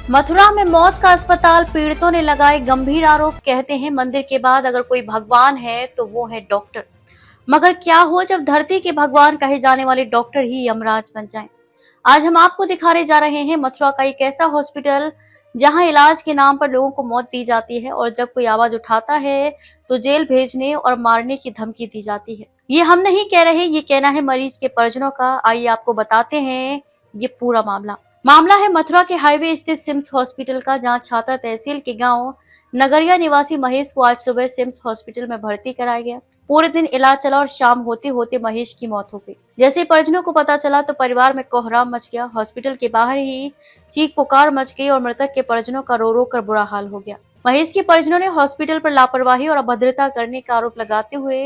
मथुरा में मौत का अस्पताल, पीड़ितों ने लगाए गंभीर आरोप। कहते हैं मंदिर के बाद अगर कोई भगवान है तो वो है डॉक्टर। मगर क्या हो जब धरती के भगवान कहे जाने वाले डॉक्टर ही यमराज बन जाएं? आज हम आपको दिखाने जा रहे हैं मथुरा का एक ऐसा हॉस्पिटल जहां इलाज के नाम पर लोगों को मौत दी जाती है और जब कोई आवाज उठाता है तो जेल भेजने और मारने की धमकी दी जाती है। ये हम नहीं कह रहे, ये कहना है मरीज के परिजनों का। आइए आपको बताते हैं ये पूरा मामला है मथुरा के हाईवे स्थित सिम्स हॉस्पिटल का, जहां छाता तहसील के गांव नगरिया निवासी महेश को आज सुबह सिम्स हॉस्पिटल में भर्ती कराया गया। पूरे दिन इलाज चला और शाम होते होते महेश की मौत हो गई। जैसे परिजनों को पता चला तो परिवार में कोहराम मच गया। हॉस्पिटल के बाहर ही चीख पुकार मच गई और मृतक के परिजनों का रो रो कर बुरा हाल हो गया। महेश के परिजनों ने हॉस्पिटल पर लापरवाही और अभद्रता करने का आरोप लगाते हुए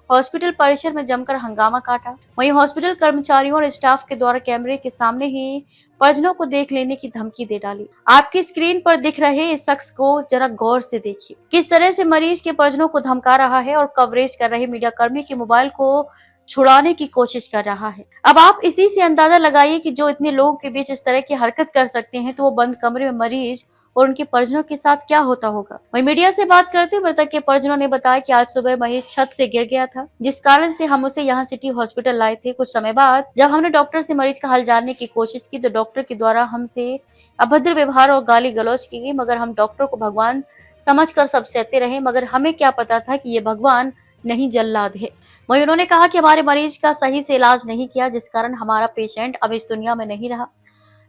हॉस्पिटल परिसर में जमकर हंगामा काटा। वहीं हॉस्पिटल कर्मचारियों और स्टाफ के द्वारा कैमरे के सामने ही परिजनों को देख लेने की धमकी दे डाली। आपकी स्क्रीन पर दिख रहे इस शख्स को जरा गौर से देखिए, किस तरह से मरीज के परिजनों को धमका रहा है और कवरेज कर रहे मीडिया कर्मी के मोबाइल को छुड़ाने की कोशिश कर रहा है। अब आप इसी से अंदाजा लगाइए कि जो इतने लोगों के बीच इस तरह की हरकत कर सकते हैं तो वो बंद कमरे में मरीज और उनके परिजनों के साथ क्या होता होगा। वहीं मीडिया से बात करते हुए मृतक के परिजनों ने बताया कि आज सुबह महेश छत से गिर गया था, जिस कारण से हम उसे यहाँ सिटी हॉस्पिटल लाए थे। कुछ समय बाद जब हमने डॉक्टर से मरीज का हाल जानने की कोशिश की तो डॉक्टर के द्वारा हमसे अभद्र व्यवहार और गाली गलौज की गई, मगर हम डॉक्टर को भगवान समझकर सब सहते रहे। मगर हमें क्या पता था कि ये भगवान नहीं जल्लाद है। वहीं उन्होंने कहा कि हमारे मरीज का सही से इलाज नहीं किया, जिस कारण हमारा पेशेंट अब इस दुनिया में नहीं रहा।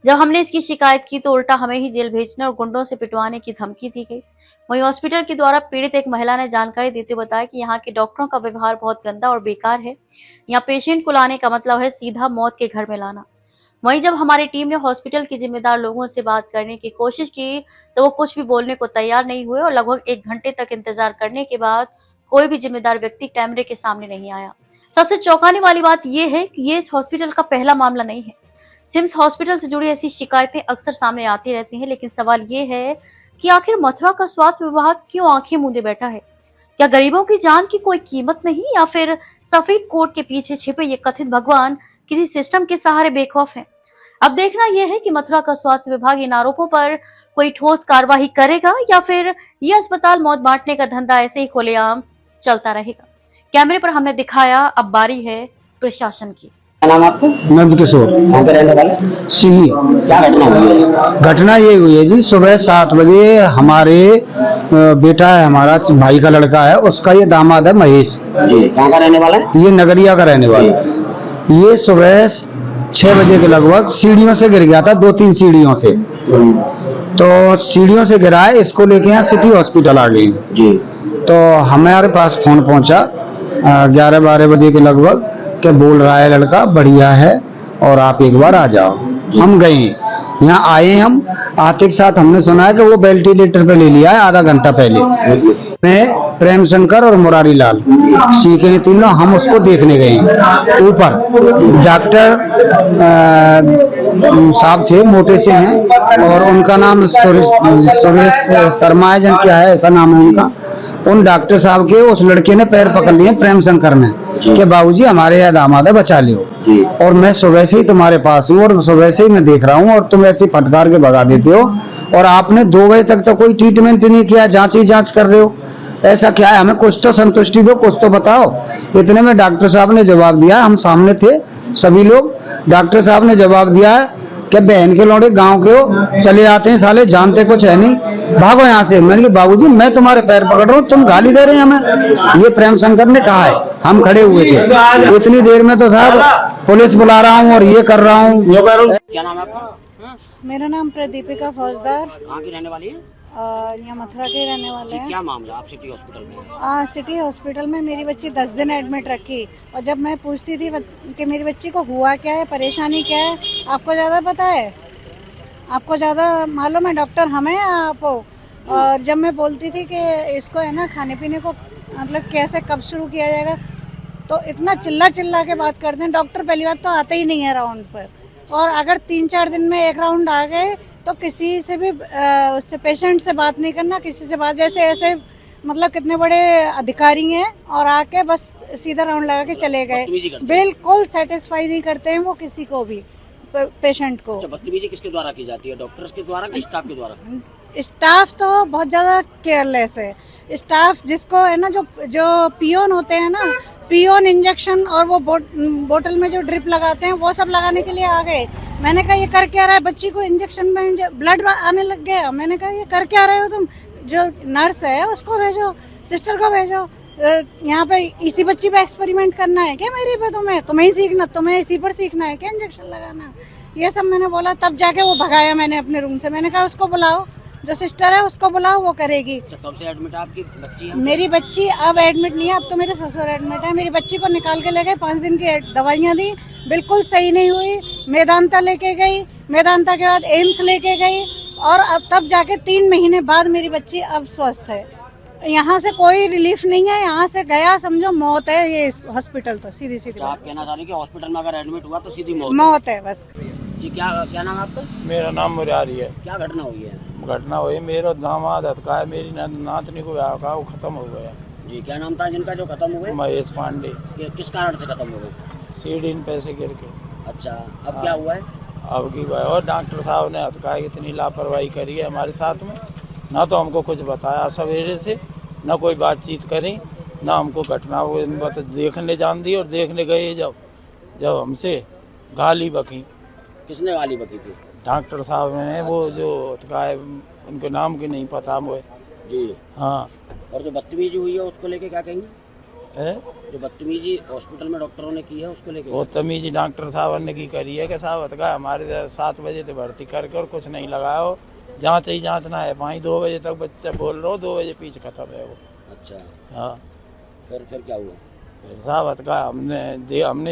जब हमने इसकी शिकायत की तो उल्टा हमें ही जेल भेजने और गुंडों से पिटवाने की धमकी दी गई। वहीं हॉस्पिटल के द्वारा पीड़ित एक महिला ने जानकारी देते हुए बताया कि यहाँ के डॉक्टरों का व्यवहार बहुत गंदा और बेकार है। यहाँ पेशेंट को लाने का मतलब है सीधा मौत के घर में लाना। वहीं जब हमारी टीम ने हॉस्पिटल के जिम्मेदार लोगों से बात करने की कोशिश की तो वो कुछ भी बोलने को तैयार नहीं हुए और लगभग 1 घंटे तक इंतजार करने के बाद कोई भी जिम्मेदार व्यक्ति कैमरे के सामने नहीं आया। सबसे चौंकाने वाली बात यह है कि ये इस हॉस्पिटल का पहला मामला नहीं है। सिम्स हॉस्पिटल से जुड़ी ऐसी शिकायतें अक्सर सामने आती रहती हैं, लेकिन सवाल ये है कि आखिर मथुरा का स्वास्थ्य विभाग क्यों आंखें मूंदे बैठा है? क्या गरीबों की जान की कोई कीमत नहीं, या फिर सफेद कोट के पीछे छिपे ये कथित भगवान किसी सिस्टम के सहारे बेखौफ हैं? अब देखना यह है कि मथुरा का स्वास्थ्य विभाग इन आरोपों पर कोई ठोस कार्रवाई करेगा या फिर ये अस्पताल मौत बांटने का धंधा ऐसे ही खुलेआम चलता रहेगा। कैमरे पर हमने दिखाया, अब बारी है प्रशासन की। क्या नाम आपका? नंद किशोर। कहाँ के रहने वाले? सिही। क्या घटना हुई है? घटना ये हुई है जी, सुबह 7 बजे हमारे बेटा है, हमारा भाई का लड़का है, उसका ये दामाद है महेश जी। कहाँ का रहने वाला है? ये नगरिया का रहने वाला है। ये सुबह 6 बजे के लगभग सीढ़ियों से गिर गया था, 2-3 सीढ़ियों से। तो सीढ़ियों से गिरा है, इसको लेके यहाँ सिटी हॉस्पिटल आ गए जी। तो हमारे पास फोन पहुंचा 11-12 बजे के लगभग के बोल रहा है लड़का बढ़िया है और आप एक बार आ जाओ। हम गए, यहाँ आए। हम आते के साथ हमने सुना है कि वो वेंटिलेटर पे ले लिया है आधा घंटा पहले। मैं प्रेम शंकर और मुरारी लाल सीखे हैं तीनों, हम उसको देखने गए। ऊपर डॉक्टर साहब थे, मोटे से हैं और उनका नाम सुरेश शर्मा है, जन क्या है ऐसा नाम है उनका। उन डॉक्टर साहब के उस लड़के ने पैर पकड़ लिए प्रेम शंकर ने कि बाबूजी हमारे यहाँ दामाद है, बचा लियो। और मैं सुबह से ही तुम्हारे पास हूँ और सुबह से ही मैं देख रहा हूँ और तुम ऐसे फटकार के भगा देते हो और आपने 2 बजे तक तो कोई ट्रीटमेंट नहीं किया, जांच ही जांच कर रहे हो। ऐसा क्या है? हमें कुछ तो संतुष्टि दो, कुछ तो बताओ। इतने में डॉक्टर साहब ने जवाब दिया, हम सामने थे सभी लोग। डॉक्टर साहब ने जवाब दिया है कि बहन के लौड़े गांव के हो, चले आते हैं साले, जानते कुछ है नहीं, भागो यहाँ से। मैंने कहा बाबूजी मैं तुम्हारे पैर पकड़ रहा हूँ, तुम गाली दे रहे हैं हमें। ये प्रेम शंकर ने कहा है, हम खड़े हुए थे। इतनी देर में तो साहब पुलिस बुला रहा हूँ और ये कर रहा हूँ। क्या नाम है आपका? मेरा नाम प्रदीपिका फौजदार। कहाँ की रहने वाली है? यहाँ मथुरा के रहने वाले हैं। क्या मामला आप सिटी हॉस्पिटल में? सिटी हॉस्पिटल में मेरी बच्ची 10 दिन एडमिट रखी और जब मैं पूछती थी कि मेरी बच्ची को हुआ क्या है, परेशानी क्या है, आपको ज़्यादा पता है, आपको ज़्यादा मालूम है, डॉक्टर हमें आपको। और जब मैं बोलती थी कि इसको है ना खाने पीने को मतलब कैसे कब शुरू किया जाएगा, तो इतना चिल्ला चिल्ला के बात करते हैं। डॉक्टर पहली बात तो आते ही नहीं है राउंड पर, और अगर 3-4 दिन में 1 राउंड आ गए तो किसी से भी उससे पेशेंट से बात नहीं करना, किसी से बात, जैसे ऐसे मतलब कितने बड़े अधिकारी हैं और आके बस सीधा राउंड लगा के चले गए। बिल्कुल सेटिस्फाई नहीं करते हैं वो किसी को भी। पेशेंट को। अच्छा, बदतमीजी किसके द्वारा की जाती है, डॉक्टर्स के द्वारा कि स्टाफ के द्वारा? स्टाफ तो बहुत ज्यादा केयरलेस है। स्टाफ जिसको है ना, जो पियोन होते हैं ना, पियोन इंजेक्शन और वो बोतल में जो ड्रिप लगाते हैं वो सब लगाने के लिए आ गए। मैंने कहा ये कर क्या रहा है, बच्ची को इंजेक्शन में ब्लड आने लग गया। मैंने कहा ये कर क्या रहे हो तुम, जो नर्स है उसको भेजो, सिस्टर को भेजो। यहाँ पे इसी बच्ची पे एक्सपेरिमेंट करना है क्या मेरी पे? तुम्हें ही सीखना, तुम्हें इसी पर सीखना है क्या इंजेक्शन लगाना? ये सब मैंने बोला। तब जाके वो भगाया मैंने अपने रूम से। मैंने कहा उसको बुलाओ, जो सिस्टर है उसको बुलाओ, वो करेगी। अच्छा, कब से एडमिट है आपकी बच्ची? मेरी बच्ची अब एडमिट नहीं है, अब तो मेरे ससुर एडमिट है। मेरी बच्ची को निकाल के ले गए, 5 दिन की दवाइयाँ दी, बिल्कुल सही नहीं हुई। मेदांता लेके गई, मेदांता के बाद एम्स लेके गई, और अब तब जाके 3 महीने बाद मेरी बच्ची अब स्वस्थ है। यहाँ से कोई रिलीफ नहीं है, यहाँ से गया समझो मौत है। ये हॉस्पिटल तो सीधी सीधी आप कहना चाह रहे हैं कि हॉस्पिटल में अगर एडमिट हुआ तो सीधी मौत है बस। जी, क्या नाम है आपका? मेरा नाम मुरारी है। क्या घटना हुई है? घटना हुई, मेरा दामाद हतका है, मेरी नातनी को ब्याह का, वो खत्म हो गया। जी, क्या नाम था जिनका जो खत्म हुए? महेश पांडे। किस कारण से खत्म हो गए? सीढ़ी में पैसे गिर के। अच्छा, अब क्या हुआ है? अब की भाई, और डॉक्टर साहब ने हतका इतनी लापरवाही करी है हमारे साथ में, ना तो हमको कुछ बताया सवेरे से, ना कोई बातचीत करी, ना हमको घटना देखने जान दी। और देखने गए जब हमसे गाली बकी। किसने गाली बकी थी? डॉक्टर साहब ने, वो जो हतका है, उनके नाम की नहीं पता मुझे। जी हाँ। और जो बदतमीजी हुई है उसको लेके क्या कहेंगे? है? जो बदतमीजी हॉस्पिटल में डॉक्टरों ने की है उसको लेके? वो तमीजी डॉक्टर साहब ने की करी है कि साहब हतका हमारे 7 बजे तक भर्ती करके और कुछ नहीं लगाया हो, जाँच ही जाँचना है। वहीं 2 बजे तक बच्चा बोल रहा हो, 2 बजे पीछे खत्म है वो। अच्छा, हाँ। फिर क्या हुआ? फिर साहब हतका हमने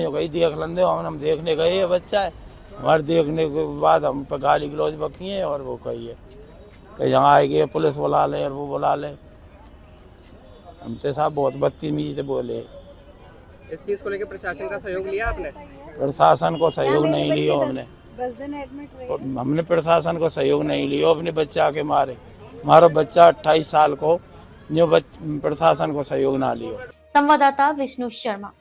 जो कही देख लेंदे, हम देखने गए है बच्चा है, हमारे देखने के बाद हम पर गाली गलौज बकी है। और वो कही है कि यहाँ आएगी पुलिस बुला ले और वो बुला ले। हमसे साहब बहुत बदतमीजी से बोले। इस चीज को लेकर प्रशासन का सहयोग लिया आपने? प्रशासन को सहयोग नहीं लिया हमने। 10 दिन एडमिट रहे। हमने प्रशासन को सहयोग नहीं लिया अपने बच्चा के मारे। हमारा बच्चा 28 साल को, जो प्रशासन को सहयोग ना लियो। संवाददाता विष्णु शर्मा।